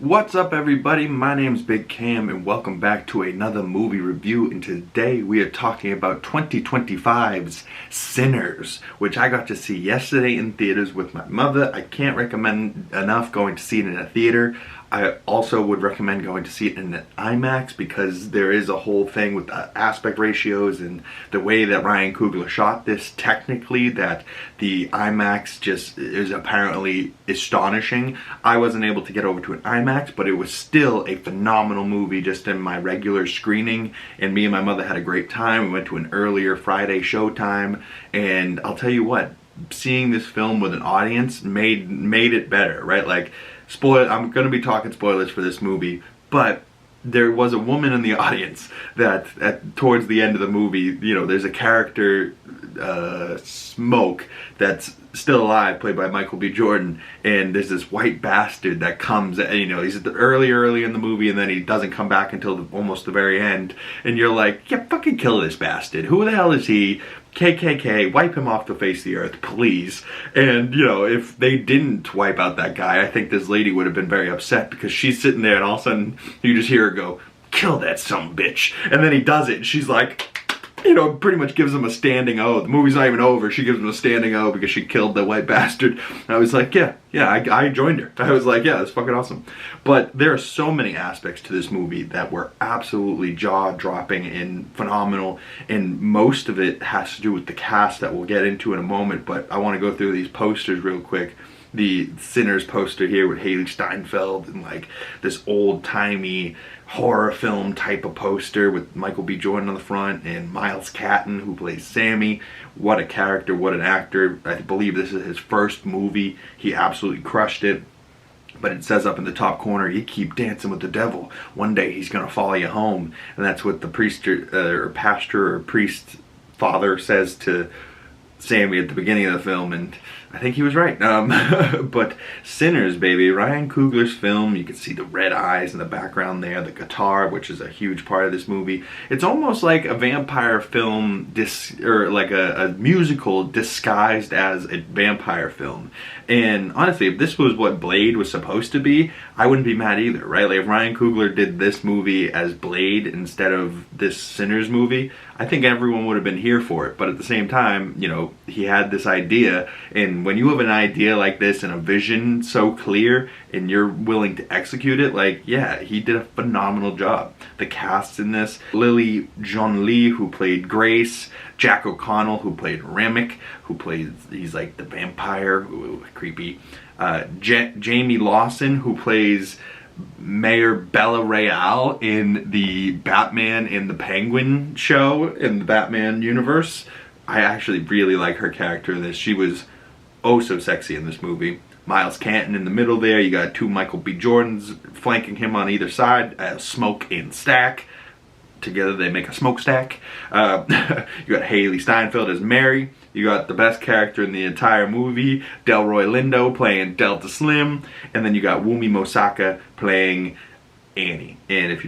What's up everybody, my name's Big Cam and welcome back to another movie review, and today we are talking about 2025's Sinners, which I got to see yesterday in theaters with my mother. I can't recommend enough going to see it in a theater. I also would recommend going to see it in an IMAX because there is a whole thing with the aspect ratios and the way that Ryan Coogler shot this technically that the IMAX just is apparently astonishing. I wasn't able to get over to an IMAX, but it was still a phenomenal movie just in my regular screening, and me and my mother had a great time. We went to an earlier Friday showtime, and I'll tell you what, seeing this film with an audience made it better, right? Like, I'm going to be talking spoilers for this movie, but there was a woman in the audience that towards the end of the movie, you know, there's a character, Smoke, that's still alive, played by Michael B. Jordan, and there's this white bastard that comes, you know, he's at the early in the movie, and then he doesn't come back until almost the very end, and you're like, yeah, fucking kill this bastard. Who the hell is he? KKK, wipe him off the face of the earth, please. And, you know, if they didn't wipe out that guy, I think this lady would have been very upset, because she's sitting there and all of a sudden you just hear her go, kill that sumbitch. And then he does it and she's like, you know, pretty much gives him a standing O. The movie's not even over. She gives him a standing O because she killed the white bastard. And I was like, yeah, I joined her. I was like, yeah, that's fucking awesome. But there are so many aspects to this movie that were absolutely jaw-dropping and phenomenal, and most of it has to do with the cast that we'll get into in a moment, but I want to go through these posters real quick. The Sinners poster here with Hailee Stienfeld and like this old-timey horror film type of poster with Michael B. Jordan on the front and Miles Caton, who plays Sammie. What a character, what an actor. I believe this is his first movie. He absolutely crushed it. But it says up in the top corner, you keep dancing with the devil. One day he's going to follow you home. And that's what the priest or pastor or priest father says to Sammie at the beginning of the film, and I think he was right. But Sinners, baby, Ryan Coogler's film. You can see the red eyes in the background there, the guitar, which is a huge part of this movie. It's almost like a vampire film, or like a musical disguised as a vampire film. And honestly, if this was what Blade was supposed to be, I wouldn't be mad either, right? Like, if Ryan Coogler did this movie as Blade instead of this Sinners movie, I think everyone would have been here for it. But at the same time, you know, he had this idea, and when you have an idea like this and a vision so clear and you're willing to execute it, like, yeah, he did a phenomenal job. The cast in this, Lily John Lee, who played Grace, Jack O'Connell, who played REMMICK, he's like the vampire, ooh, creepy. JAYME Lawson, who plays Mayor Bella Real in the Batman and the Penguin show in the Batman universe. I actually really like her character in this. She was oh so sexy in this movie. Miles Caton in the middle there. You got two Michael B. Jordans flanking him on either side. Smoke and Stack. Together they make a smokestack. You got Hailee Steinfeld as Mary. You got the best character in the entire movie, DELROY LINDO playing Delta Slim, and then you got Wunmi Mosaku playing Annie. And if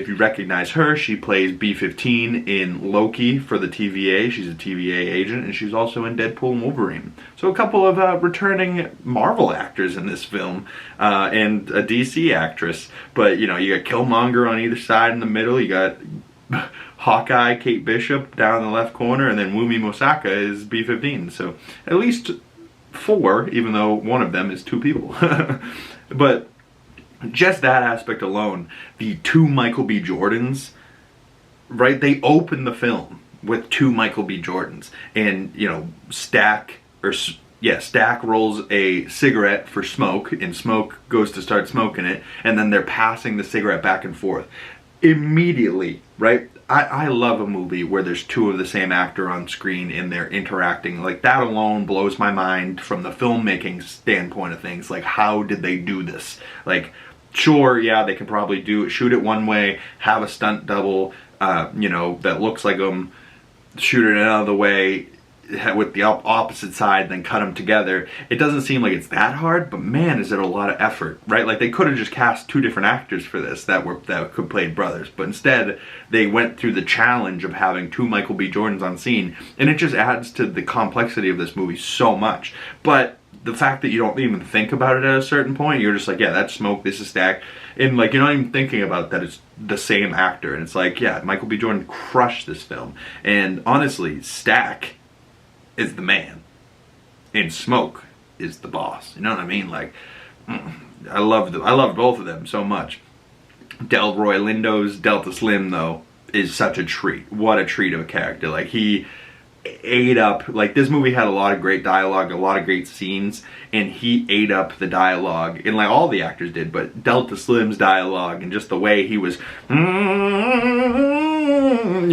you recognize her, she plays B-15 in Loki for the TVA. She's a TVA agent, and she's also in Deadpool and Wolverine. So a couple of returning Marvel actors in this film, and a DC actress. But you know, you got Killmonger on either side in the middle. You got Hawkeye, Kate Bishop down in the left corner, and then Wunmi Mosaku is B-15. So at least 4, even though one of them is 2 people. But just that aspect alone, the 2 Michael B. Jordans, right? They open the film with 2 Michael B. Jordans, and you know, Stack rolls a cigarette for Smoke, and Smoke goes to start smoking it, and then they're passing the cigarette back and forth immediately, right? I love a movie where there's 2 of the same actor on screen and they're interacting. Like, that alone blows my mind from the filmmaking standpoint of things. Like, how did they do this? Like, sure, yeah, they can probably shoot it one way, have a stunt double, you know, that looks like them, shoot it another way with the opposite side, then cut them together. It doesn't seem like it's that hard, but man, is it a lot of effort, right? Like, they could have just cast 2 different actors for this that could play brothers, but instead they went through the challenge of having 2 Michael B. Jordans on scene, and it just adds to the complexity of this movie so much. But the fact that you don't even think about it at a certain point, you're just like, yeah, that's Smoke, this is Stack. And like, you're not even thinking about that it's the same actor. And it's like, yeah, Michael B. Jordan crushed this film. And honestly, Stack is the man. And Smoke is the boss. You know what I mean? Like, I loved both of them so much. DELROY Lindo's Delta Slim, though, is such a treat. What a treat of a character. Like, he ate up, like, this movie had a lot of great dialogue, a lot of great scenes, and he ate up the dialogue, and like all the actors did, but Delta Slim's dialogue and just the way he was, you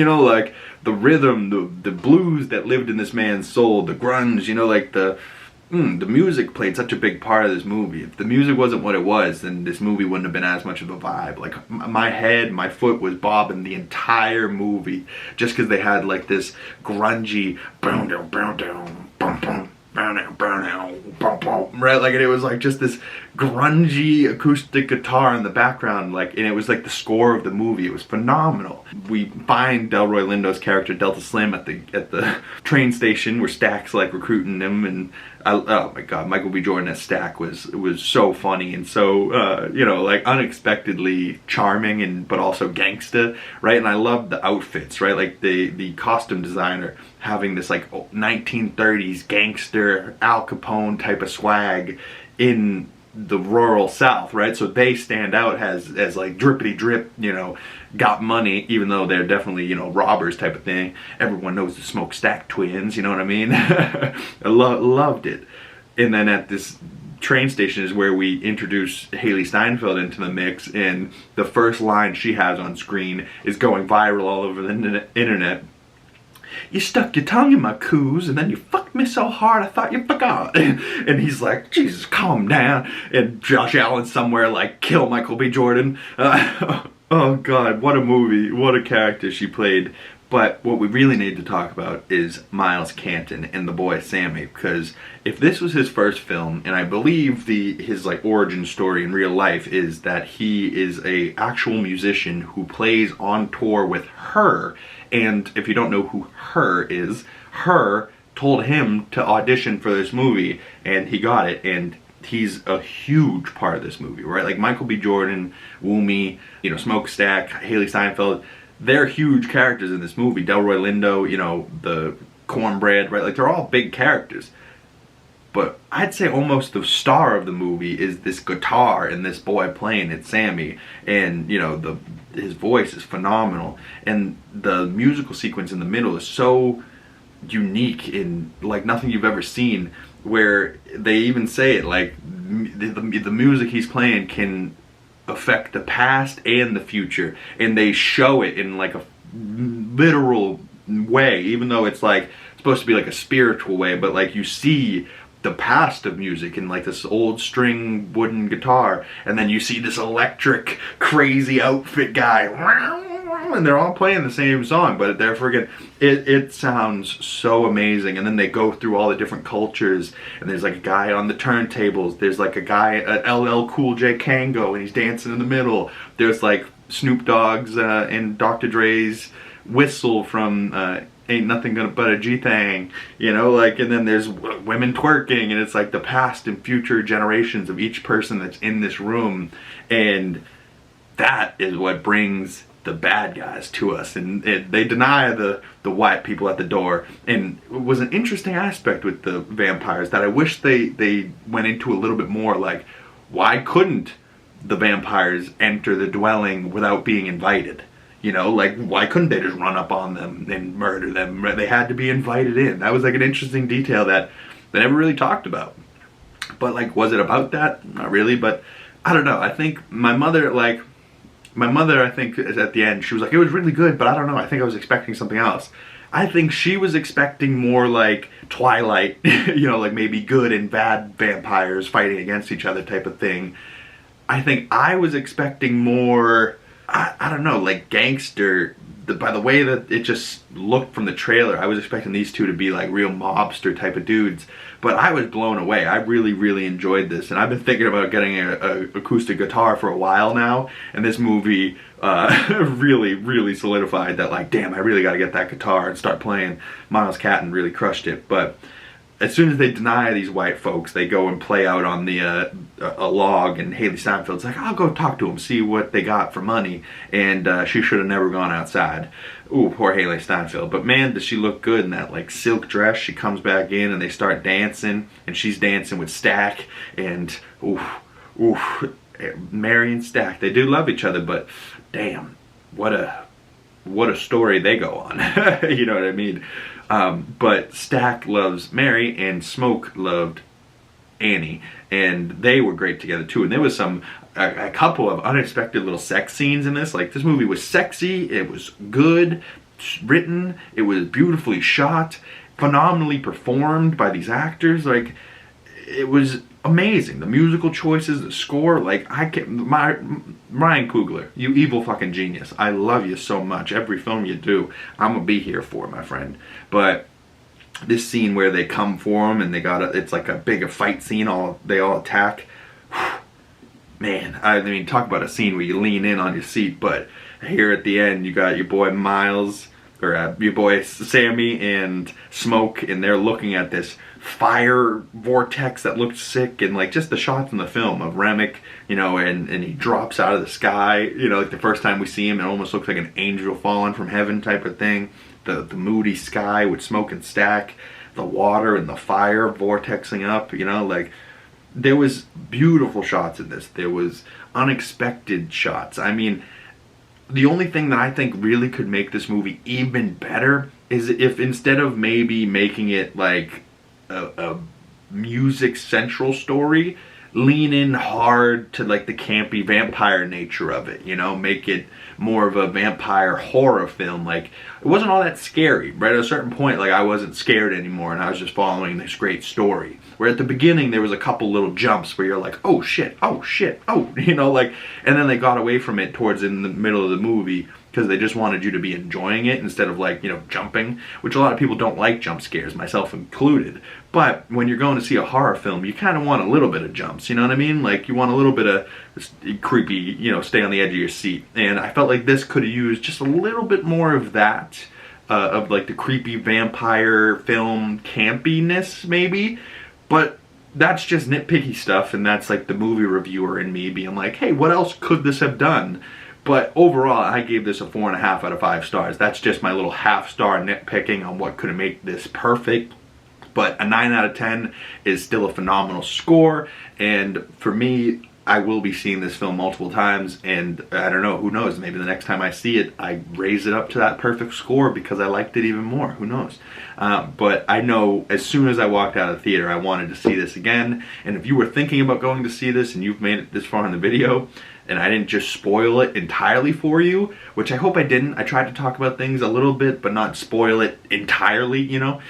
know, like the rhythm, the blues that lived in this man's soul, the grunge, you know, like the music played such a big part of this movie. If the music wasn't what it was, then this movie wouldn't have been as much of a vibe. Like, my foot was bobbing the entire movie just because they had like this grungy right, like, and it was like just this grungy acoustic guitar in the background, like, and it was like the score of the movie. It was phenomenal. We find DELROY Lindo's character Delta Slim at the train station where Stack's like recruiting him, and oh my god, Michael B. Jordan as Stack was so funny and so you know, like unexpectedly charming and but also gangsta, right? And I loved the outfits, right? Like the costume designer having this like 1930s gangster Al Capone type of swag in the rural South, right? So they stand out as like drippity drip, you know, got money, even though they're definitely, you know, robbers type of thing. Everyone knows the Smokestack twins, you know what I mean? I loved it. And then at this train station is where we introduce Hailee Stienfeld into the mix, and the first line she has on screen is going viral all over the internet. You stuck your tongue in my coos, and then you fucked me so hard I thought you forgot. And he's like, Jesus, calm down. And Josh Allen somewhere like, kill Michael B. Jordan. Oh god, what a movie, what a character she played. But what we really need to talk about is Miles Caton and the boy Sammie, because if this was his first film, and I believe his like origin story in real life is that he is a actual musician who plays on tour with her, and if you don't know who her is, her told him to audition for this movie, and he got it, and he's a huge part of this movie, right? Like Michael B. Jordan, Wunmi, you know, Smokestack, Hailee Steinfeld, they're huge characters in this movie. DELROY Lindo, you know, the Cornbread, right? Like, they're all big characters. But I'd say almost the star of the movie is this guitar and this boy playing it, Sammie. And, you know, his voice is phenomenal. And the musical sequence in the middle is so unique in, like, nothing you've ever seen. Where they even say it, like, the music he's playing can affect the past and the future, and they show it in like a literal way, even though it's like supposed to be like a spiritual way, but like you see the past of music in like this old string wooden guitar, and then you see this electric crazy outfit guy, and they're all playing the same song, but they're friggin' it sounds so amazing. And then they go through all the different cultures, and there's like a guy on the turntables, there's like a guy at LL Cool J Kango, and he's dancing in the middle. There's like Snoop Dogg's and Dr. Dre's whistle from Ain't Nothing But a G-Thang, you know, like, and then there's women twerking, and it's like the past and future generations of each person that's in this room, and that is what brings the bad guys to us. And they deny the white people at the door. And it was an interesting aspect with the vampires that I wish they went into a little bit more. Like, why couldn't the vampires enter the dwelling without being invited? You know, like, why couldn't they just run up on them and murder them? They had to be invited in. That was like an interesting detail that they never really talked about. But like, was it about that? Not really, but I don't know. I think my mother, I think at the end, she was like, it was really good, but I don't know, I think I was expecting something else. I think she was expecting more like Twilight, you know, like maybe good and bad vampires fighting against each other type of thing. I think I was expecting more, I don't know, like gangster. By the way that it just looked from the trailer, I was expecting these two to be like real mobster type of dudes. But I was blown away. I really, really enjoyed this. And I've been thinking about getting an acoustic guitar for a while now. And this movie really, really solidified that, like, damn, I really got to get that guitar and start playing. Miles Caton really crushed it. But as soon as they deny these white folks, they go and play out on the a log, and Hailee Steinfeld's like, I'll go talk to them, see what they got for money, and she should have never gone outside. Ooh, poor Hailee Steinfeld. But man, does she look good in that like silk dress. She comes back in and they start dancing, and she's dancing with Stack, and Mary and Stack, they do love each other, but damn, what a story they go on. You know what I mean? But Stack loves Mary and Smoke loved Annie, and they were great together too. And there was a couple of unexpected little sex scenes in this. Like, this movie was sexy, it was good written, it was beautifully shot, phenomenally performed by these actors. Like, it was amazing. The musical choices, the score, like, Ryan Coogler, you evil fucking genius. I love you so much. Every film you do, I'm gonna be here for, my friend. But this scene where they come for him and it's like a big fight scene, they all attack. Man, I mean, talk about a scene where you lean in on your seat. But here at the end, you got your boy Miles, or your boy Sammie and Smoke, and they're looking at this fire vortex that looked sick, and like just the shots in the film of REMMICK, you know, and he drops out of the sky, you know, like the first time we see him, it almost looks like an angel falling from heaven type of thing. The moody sky with Smoke and Stack, the water and the fire vortexing up, you know, like, there was beautiful shots in this. There was unexpected shots. I mean, the only thing that I think really could make this movie even better is if, instead of maybe making it like a music central story, lean in hard to like the campy vampire nature of it, you know, make it more of a vampire horror film. Like, it wasn't all that scary, right? At a certain point, like, I wasn't scared anymore, and I was just following this great story. Where at the beginning, there was a couple little jumps where you're like, oh shit, oh shit, oh, you know, like, and then they got away from it towards in the middle of the movie, because they just wanted you to be enjoying it instead of, like, you know, jumping, which a lot of people don't like jump scares, myself included. But when you're going to see a horror film, you kind of want a little bit of jumps, you know what I mean? Like, you want a little bit of creepy, you know, stay on the edge of your seat. And I felt like this could have used just a little bit more of that, of like the creepy vampire film campiness, maybe. But that's just nitpicky stuff, and that's like the movie reviewer in me being like, hey, what else could this have done? But overall, I gave this a 4.5 out of 5 stars. That's just my little half-star nitpicking on what could have made this perfect. But a 9 out of 10 is still a phenomenal score. And for me, I will be seeing this film multiple times. And I don't know, who knows? Maybe the next time I see it, I raise it up to that perfect score because I liked it even more. Who knows? But I know as soon as I walked out of the theater, I wanted to see this again. And if you were thinking about going to see this and you've made it this far in the video, and I didn't just spoil it entirely for you, which I hope I didn't. I tried to talk about things a little bit, but not spoil it entirely, you know?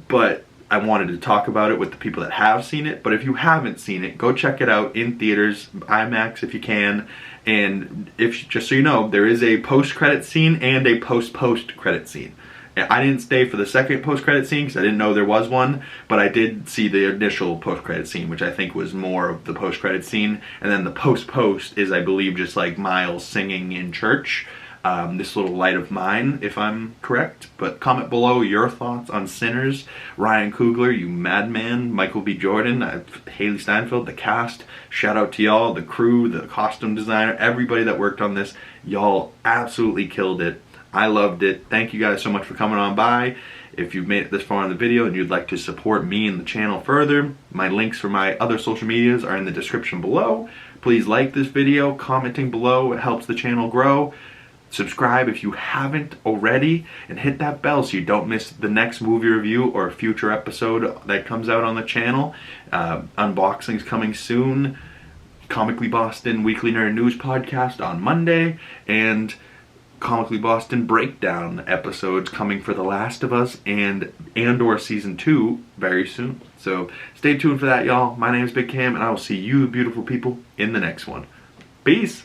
But I wanted to talk about it with the people that have seen it. But if you haven't seen it, go check it out in theaters, IMAX if you can. And just so you know, there is a post-credit scene and a post-credit scene. I didn't stay for the second post-credit scene because I didn't know there was one, but I did see the initial post-credit scene, which I think was more of the post-credit scene. And then the post-post is, I believe, just like Miles singing in church, This Little Light of Mine, if I'm correct. But comment below your thoughts on Sinners. Ryan Coogler, you madman. Michael B. Jordan, Hailee Steinfeld, the cast. Shout out to y'all, the crew, the costume designer, everybody that worked on this. Y'all absolutely killed it. I loved it. Thank you guys so much for coming on by. If you've made it this far in the video and you'd like to support me and the channel further, my links for my other social medias are in the description below. Please like this video, commenting below, it helps the channel grow. Subscribe if you haven't already, and hit that bell so you don't miss the next movie review or a future episode that comes out on the channel. Unboxings coming soon. Comically Boston Weekly Nerd News Podcast on Monday, and Comically Boston breakdown episodes coming for The Last of Us and or Season 2 very soon. So stay tuned for that, y'all. My name is Big Cam, and I will see you beautiful people in the next one. Peace!